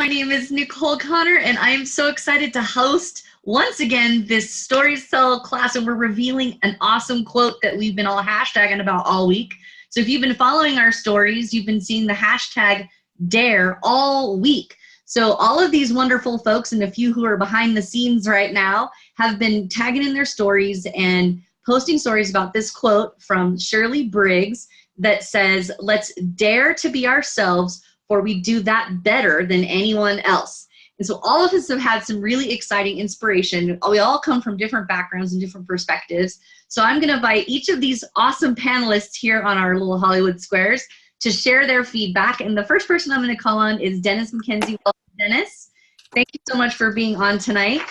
My name is Nicole Connor, and I am so excited to host once again this Stories Tell class, and we're revealing an awesome quote that we've been all hashtagging about all week. So if you've been following our stories, you've been seeing the hashtag DARE all week. So all of these wonderful folks and a few who are behind the scenes right now have been tagging in their stories and posting stories about this quote from Shirley Briggs that says, "Let's dare to be ourselves, for we do that better than anyone else." And so all of us have had some really exciting inspiration. We all come from different backgrounds and different perspectives. So I'm going to invite each of these awesome panelists here on our little Hollywood Squares to share their feedback. And the first person I'm going to call on is Dennis McKenzie. Welcome, Dennis. Thank you so much for being on tonight.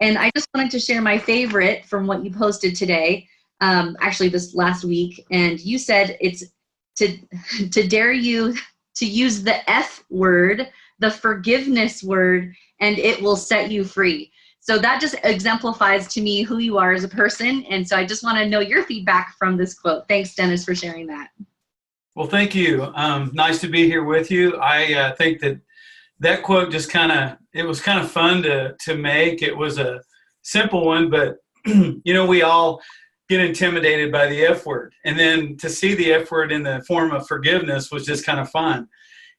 And I just wanted to share my favorite from what you posted today, actually this last week. And you said it's to dare you to use the F word, the forgiveness word, and it will set you free. So that just exemplifies to me who you are as a person. And so I just want to know your feedback from this quote. Thanks, Dennis, for sharing that. Well, thank you. Nice to be here with you. I think that quote just it was kind of fun to make. It was a simple one, but you know, we all get intimidated by the F word. And then to see the F word in the form of forgiveness was just kind of fun.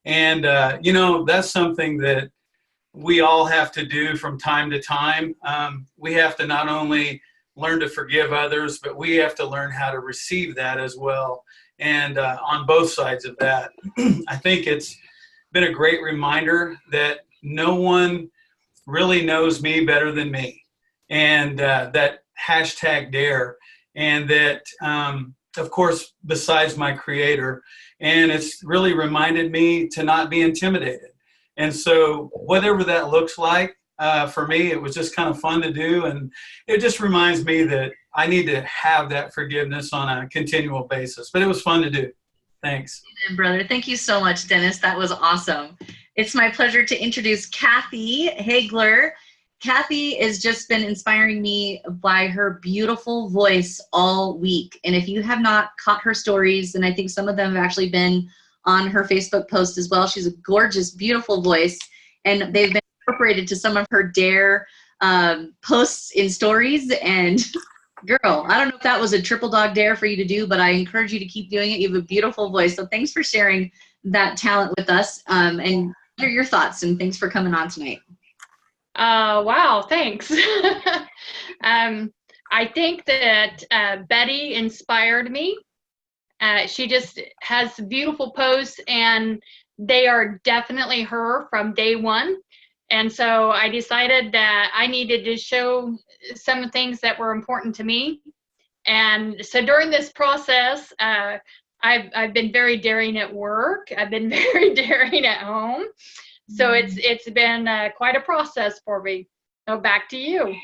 And, you know, that's something that we all have to do from time to time. We have to not only learn to forgive others, but we have to learn how to receive that as well. And on both sides of that, I think it's been a great reminder that no one really knows me better than me. And that hashtag dare. And that, of course, besides my creator, and it's really reminded me to not be intimidated. And so whatever that looks like, for me, it was just kind of fun to do. And it just reminds me that I need to have that forgiveness on a continual basis. But it was fun to do. Thanks. Amen, brother. Thank you so much, Dennis. That was awesome. It's my pleasure to introduce Kathy Hagler. Kathy has just been inspiring me by her beautiful voice all week. And if you have not caught her stories, and I think some of them have actually been on her Facebook post as well, she's a gorgeous, beautiful voice. And they've been incorporated to some of her DARE posts in stories. And girl, I don't know if that was a triple dog dare for you to do, but I encourage you to keep doing it. You have a beautiful voice. So thanks for sharing that talent with us, and hear your thoughts, and thanks for coming on tonight. Wow, thanks. I think that Betty inspired me. She just has beautiful posts, and they are definitely her from day one. And so I decided that I needed to show some things that were important to me. And so during this process, I've been very daring at work. I've been very daring at home. So it's been quite a process for me. So back to you.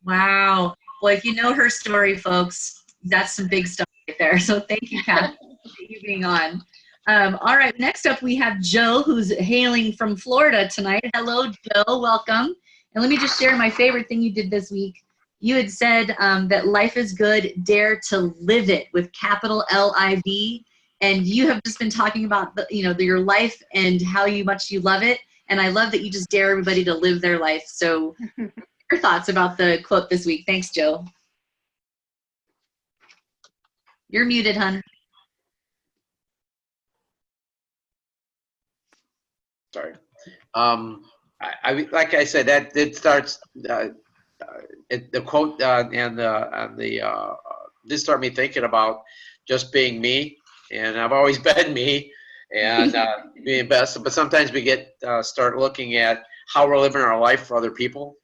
Wow. Well, if you know her story, folks, that's some big stuff right there. So thank you, Kathy, for you being on. All right, next up we have Joe, who's hailing from Florida tonight. Hello, Joe. Welcome. And let me just share my favorite thing you did this week. You had said that life is good, dare to live it with capital L-I-V. And you have just been talking about your life and how much you love it. And I love that you just dare everybody to live their life. So your thoughts about the quote this week. Thanks, Joe. You're muted, hon. Sorry. I like I said, that it starts the quote this started me thinking about just being me. And I've always been me, and being best. But sometimes we start looking at how we're living our life for other people,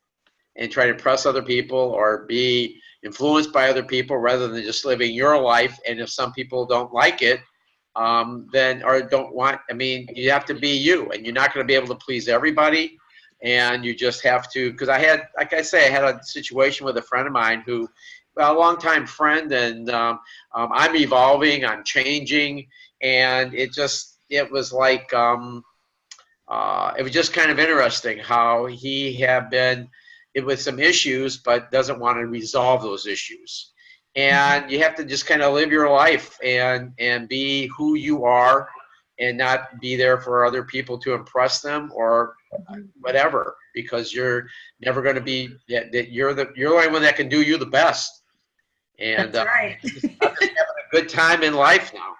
and try to impress other people or be influenced by other people rather than just living your life. And if some people don't like it, then or don't want, I mean, you have to be you, and you're not going to be able to please everybody. And you just have to, because I had a situation with a friend of mine who. A longtime friend, and I'm evolving, I'm changing, and it was like, it was just kind of interesting how he had been with some issues, but doesn't want to resolve those issues. And you have to just kind of live your life and be who you are, and not be there for other people to impress them or whatever, because you're never going to be that you're the only one that can do you the best. And That's right. I'm just having a good time in life now.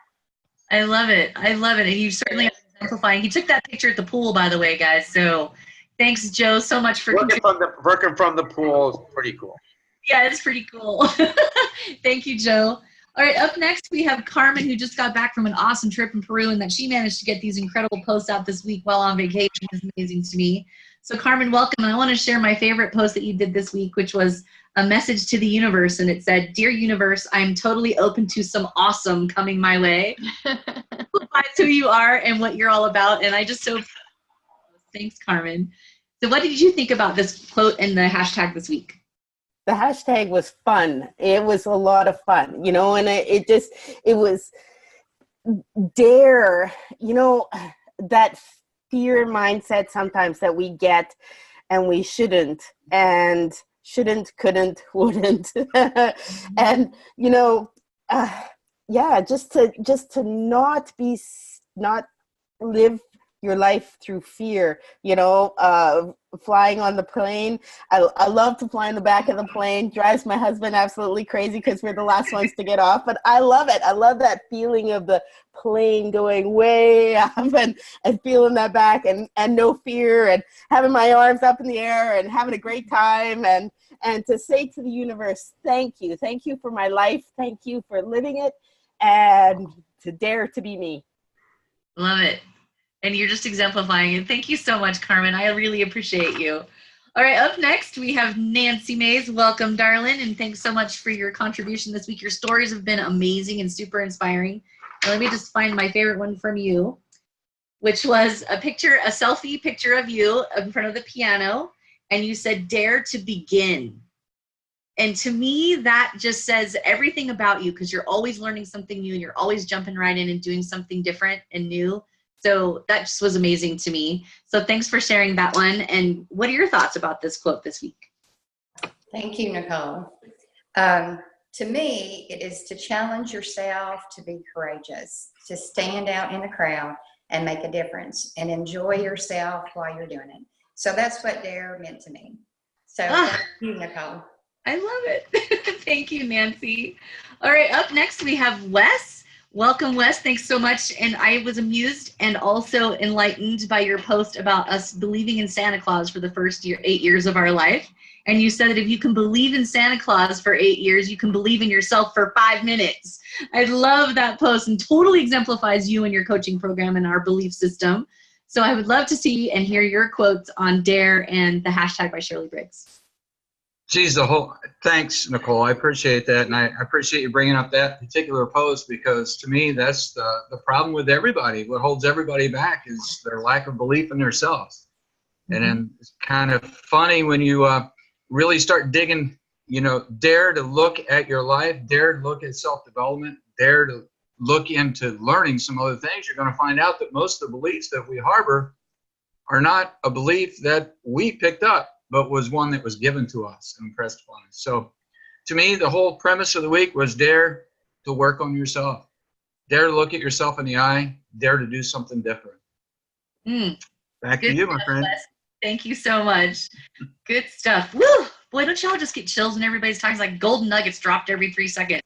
I love it. I love it. And you certainly are exemplifying. He took that picture at the pool, by the way, guys. So thanks, Joe, so much for working from the pool is pretty cool. Yeah, it's pretty cool. Thank you, Joe. All right, up next we have Carmen, who just got back from an awesome trip in Peru, and that she managed to get these incredible posts out this week while on vacation is amazing to me. So Carmen, welcome. And I want to share my favorite post that you did this week, which was a message to the universe. And it said, "Dear universe, I'm totally open to some awesome coming my way." That's who you are and what you're all about. And I just so thanks, Carmen. So what did you think about this quote and the hashtag this week? The hashtag was fun. It was a lot of fun, and it was dare, that fear mindset sometimes that we get and we shouldn't, couldn't, wouldn't. And, just to not live your life through fear, flying on the plane. I love to fly in the back of the plane. Drives my husband absolutely crazy because we're the last ones to get off, but I love it. I love that feeling of the plane going way up and feeling that back and no fear and having my arms up in the air and having a great time and to say to the universe, thank you for my life. Thank you for living it and to dare to be me. Love it. And you're just exemplifying it. Thank you so much, Carmen. I really appreciate you. All right, up next, we have Nancy Mays. Welcome, darling, and thanks so much for your contribution this week. Your stories have been amazing and super inspiring. And let me just find my favorite one from you, which was a selfie picture of you in front of the piano, and you said, "Dare to begin." And to me, that just says everything about you, because you're always learning something new, and you're always jumping right in and doing something different and new. So that just was amazing to me. So thanks for sharing that one. And what are your thoughts about this quote this week? Thank you, Nicole. To me, it is to challenge yourself to be courageous, to stand out in the crowd and make a difference and enjoy yourself while you're doing it. So that's what dare meant to me. So thank you, Nicole. I love it. Thank you, Nancy. All right, up next we have Wes. Welcome, Wes. Thanks so much. And I was amused and also enlightened by your post about us believing in Santa Claus for the first 8 years of our life. And you said that if you can believe in Santa Claus for 8 years, you can believe in yourself for 5 minutes. I love that post and totally exemplifies you and your coaching program and our belief system. So I would love to see and hear your quotes on Dare and the hashtag by Shirley Briggs. Geez, thanks, Nicole. I appreciate that. And I appreciate you bringing up that particular post, because to me, that's the problem with everybody. What holds everybody back is their lack of belief in themselves. Mm-hmm. And then it's kind of funny when you really start digging, dare to look at your life, dare to look at self-development, dare to look into learning some other things. You're going to find out that most of the beliefs that we harbor are not a belief that we picked up, but was one that was given to us and impressed upon us. So to me, the whole premise of the week was dare to work on yourself. Dare to look at yourself in the eye. Dare to do something different. Back to you, my friend. Les. Thank you so much. Good stuff. Woo! Boy, don't y'all just get chills when everybody's talking like golden nuggets dropped every 3 seconds.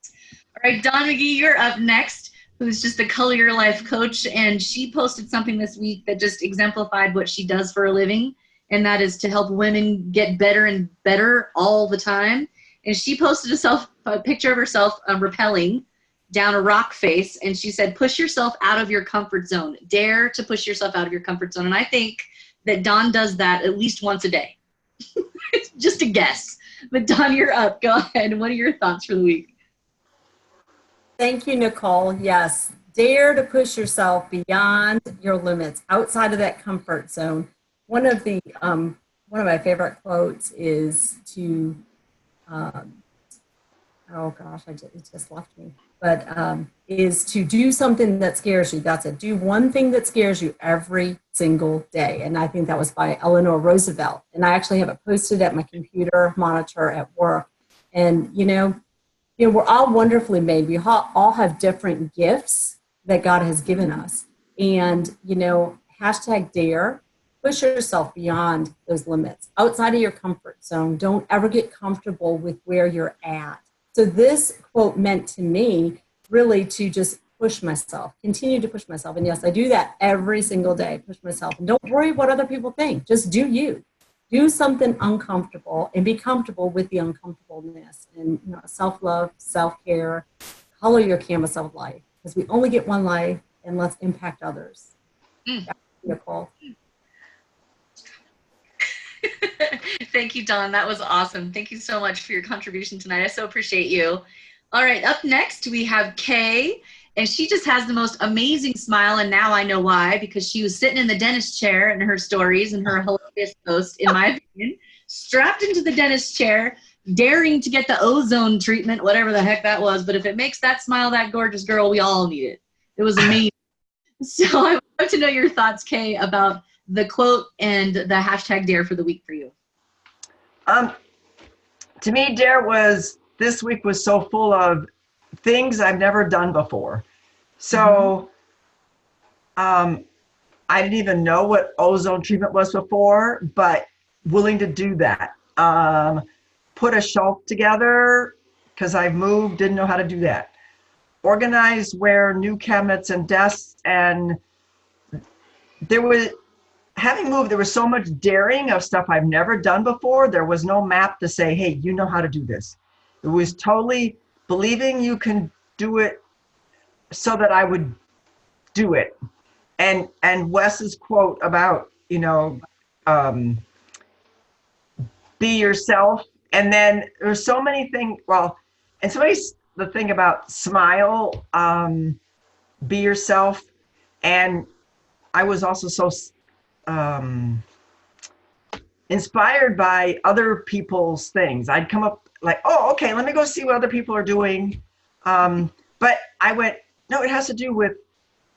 All right, Dawn McGee, you're up next, who's just a Color Your Life coach. And she posted something this week that just exemplified what she does for a living. And that is to help women get better and better all the time. And she posted a picture of herself rappelling down a rock face, and she said, push yourself out of your comfort zone. Dare to push yourself out of your comfort zone. And I think that Dawn does that at least once a day. It's just a guess. But Dawn, you're up. Go ahead. What are your thoughts for the week? Thank you, Nicole. Yes. Dare to push yourself beyond your limits, outside of that comfort zone. One of my favorite quotes is to, it just left me, but is to do something that scares you. That's it. Do one thing that scares you every single day. And I think that was by Eleanor Roosevelt. And I actually have it posted at my computer monitor at work. And, we're all wonderfully made. We all have different gifts that God has given us. And, hashtag dare push yourself beyond those limits, outside of your comfort zone. Don't ever get comfortable with where you're at. So this quote meant to me really to just push myself, continue to push myself. And yes, I do that every single day, push myself. And don't worry what other people think. Just do you. Do something uncomfortable and be comfortable with the uncomfortableness. And self-love, self-care, color your canvas of life. Because we only get one life, and let's impact others. Nicole. Thank you, Dawn. That was awesome. Thank you so much for your contribution tonight. I so appreciate you. All right, up next we have Kay, and she just has the most amazing smile, and now I know why, because she was sitting in the dentist chair in her stories and her hilarious post, in my opinion, strapped into the dentist chair, daring to get the ozone treatment, whatever the heck that was. But if it makes that smile that gorgeous, girl, we all need it. It was amazing. So I would love to know your thoughts, Kay, about the quote and the hashtag dare for the week for you. To me, this week was so full of things I've never done before. So I didn't even know what ozone treatment was before, but willing to do that. Put a shelf together because I've moved, didn't know how to do that. Organize where new cabinets and desks, and having moved, there was so much daring of stuff I've never done before. There was no map to say, hey, you know how to do this. It was totally believing you can do it so that I would do it. And Wes's quote about, be yourself. And then there's so many things, the thing about smile, be yourself. And I was also so inspired by other people's things. I'd come up like, oh, okay, let me go see what other people are doing. But I went, no, it has to do with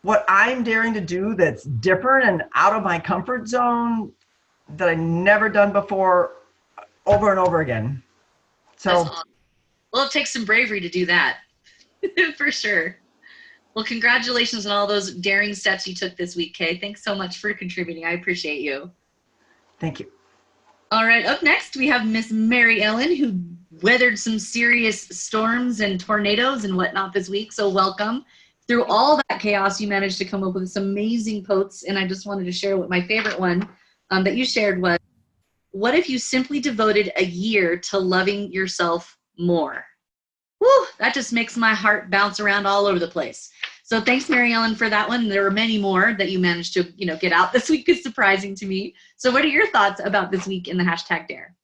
what I'm daring to do that's different and out of my comfort zone that I've never done before, over and over again. So, awesome. Well, it takes some bravery to do that, for sure. Well, congratulations on all those daring steps you took this week, Kay. Thanks so much for contributing. I appreciate you. Thank you. All right, up next we have Miss Mary Ellen, who weathered some serious storms and tornadoes and whatnot this week, so welcome. Through all that chaos, you managed to come up with some amazing quotes, and I just wanted to share what my favorite one that you shared was, what if you simply devoted a year to loving yourself more? Woo, that just makes my heart bounce around all over the place. So thanks, Mary Ellen, for that one. There were many more that you managed to, get out this week. Is surprising to me. So what are your thoughts about this week in the hashtag dare?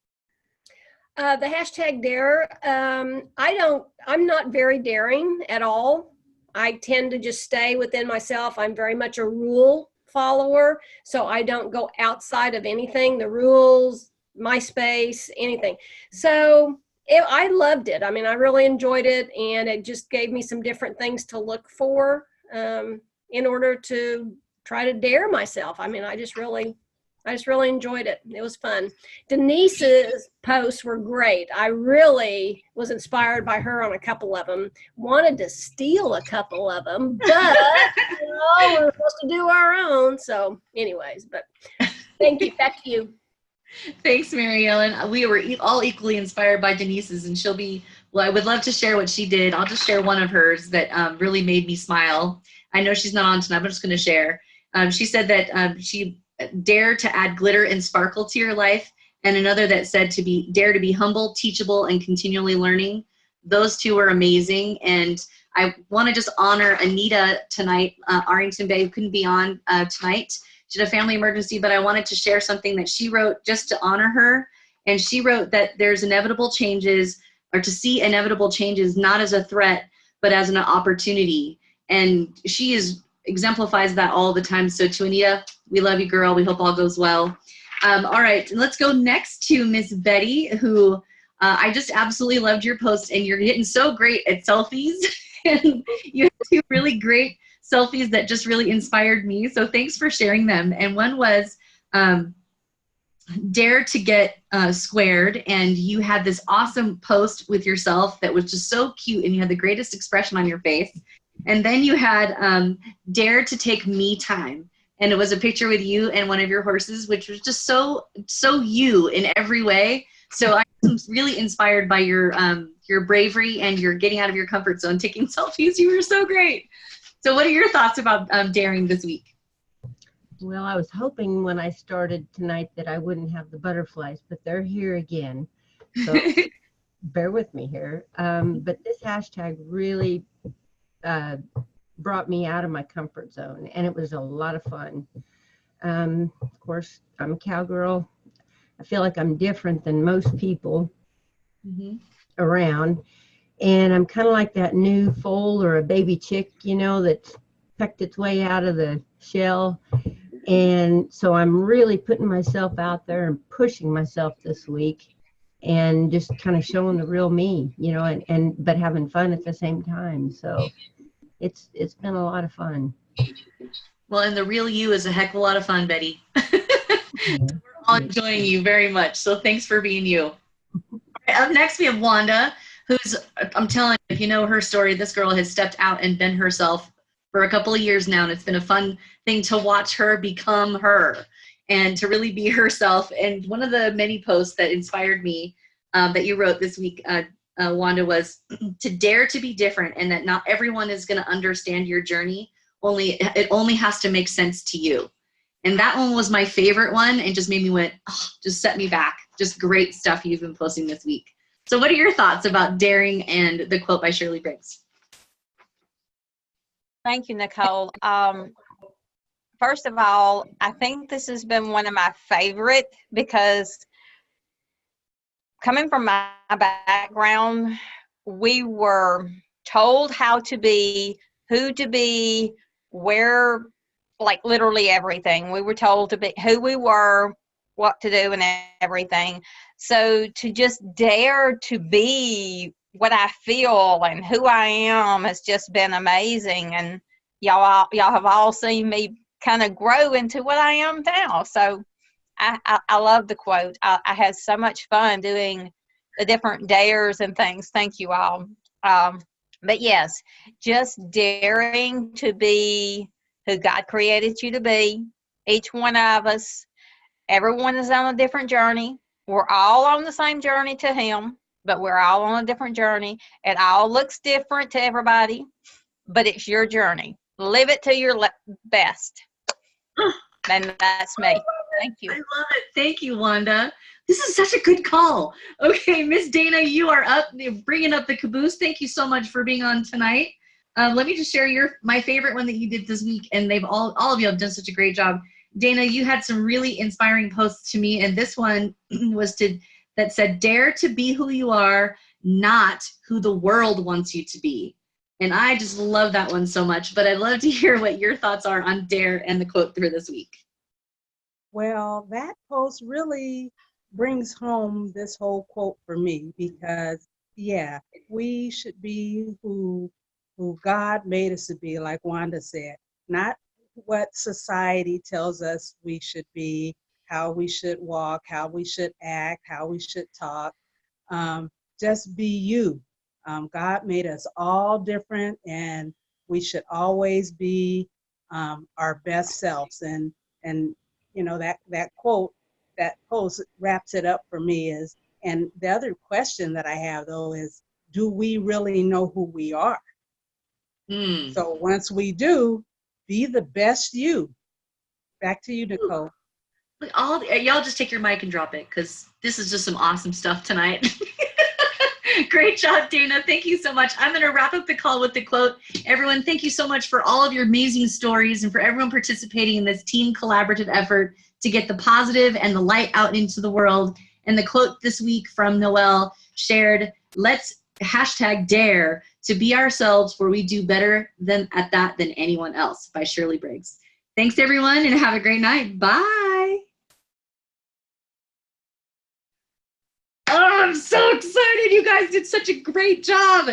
The hashtag dare, I'm not very daring at all. I tend to just stay within myself. I'm very much a rule follower, so I don't go outside of anything, the rules, my space, anything. So I loved it. I mean, I really enjoyed it, and it just gave me some different things to look for in order to try to dare myself. I mean, I just really enjoyed it. It was fun. Denise's posts were great. I really was inspired by her on a couple of them. Wanted to steal a couple of them, but we're supposed to do our own. So anyways, but thank you. Back to you. Thanks, Mary Ellen. We were all equally inspired by Denise's, and I would love to share what she did. I'll just share one of hers that really made me smile. I know she's not on tonight, but I'm just going to share. She said that she dared to add glitter and sparkle to your life, and another that said dare to be humble, teachable, and continually learning. Those two were amazing, and I want to just honor Anita tonight, Arlington Bay, who couldn't be on tonight. She had a family emergency, but I wanted to share something that she wrote just to honor her. And she wrote that there's inevitable changes, or to see inevitable changes not as a threat, but as an opportunity. And she exemplifies that all the time. So to Anita, we love you, girl. We hope all goes well. All right, let's go next to Miss Betty, who I just absolutely loved your post, and you're getting so great at selfies. And you have two really great selfies that just really inspired me. So thanks for sharing them. And one was dare to get squared, and you had this awesome post with yourself that was just so cute, and you had the greatest expression on your face. And then you had dare to take me time. and it was a picture with you and one of your horses, which was just so you in every way. So I'm really inspired by your bravery and your getting out of your comfort zone, taking selfies. You were so great. So what are your thoughts about daring this week? Well, I was hoping when I started tonight that I wouldn't have the butterflies, but they're here again. So bear with me here. But this hashtag really brought me out of my comfort zone, and it was a lot of fun. Of course, I'm a cowgirl. I feel like I'm different than most people around. And I'm kind of like that new foal or a baby chick, you know, that's pecked its way out of the shell. And so I'm really putting myself out there and pushing myself this week and just kind of showing the real me, you know, but having fun at the same time. So it's been a lot of fun. Well, and the real you is a heck of a lot of fun, Betty. We're all enjoying you very much. So thanks for being you. Right, up next, we have Wanda, who's, I'm telling you, if you know her story, this girl has stepped out and been herself for a couple of years now. And it's been a fun thing to watch her become her and to really be herself. And one of the many posts that inspired me that you wrote this week, Wanda, was to dare to be different, and that not everyone is going to understand your journey. It only has to make sense to you. And that one was my favorite one, and just made me just set me back. Just great stuff you've been posting this week. So what are your thoughts about daring and the quote by Shirley Briggs? Thank you, Nicole. First of all, I think this has been one of my favorite, because coming from my background, we were told how to be, who to be, where, like literally everything. We were told to be who we were, what to do, and everything. So to just dare to be what I feel and who I am has just been amazing. And y'all have all seen me kind of grow into what I am now. So I love the quote. I had so much fun doing the different dares and things. Thank you all. But yes, just daring to be who God created you to be. Each one of us, everyone is on a different journey. We're all on the same journey to Him, but we're all on a different journey. It all looks different to everybody, but it's your journey. Live it to your best. And that's me. Thank you. I love it. Thank you, Wanda. This is such a good call. Okay, Miss Dana, you are up, bringing up the caboose. Thank you so much for being on tonight. Let me just share my favorite one that you did this week, and they've all of you have done such a great job. Dana, you had some really inspiring posts to me, and this one was that said, dare to be who you are, not who the world wants you to be. And I just love that one so much, but I'd love to hear what your thoughts are on dare and the quote for this week. Well, that post really brings home this whole quote for me, because yeah, we should be who God made us to be, like Wanda said, not what society tells us we should be, how we should walk, how we should act, how we should talk. Just be you. God made us all different, and we should always be our best selves. And you know, that quote, that post wraps it up for me. And the other question that I have though is, do we really know who we are? So once we do, be the best you. Back to you, Nicole. Y'all just take your mic and drop it, because this is just some awesome stuff tonight. Great job, Dana. Thank you so much. I'm going to wrap up the call with the quote. Everyone, thank you so much for all of your amazing stories and for everyone participating in this team collaborative effort to get the positive and the light out into the world. And the quote this week from Noelle shared, let's #dare to be ourselves, for we do better at that than anyone else, by Shirley Briggs. Thanks, everyone, and have a great night. Bye. Oh, I'm so excited. You guys did such a great job.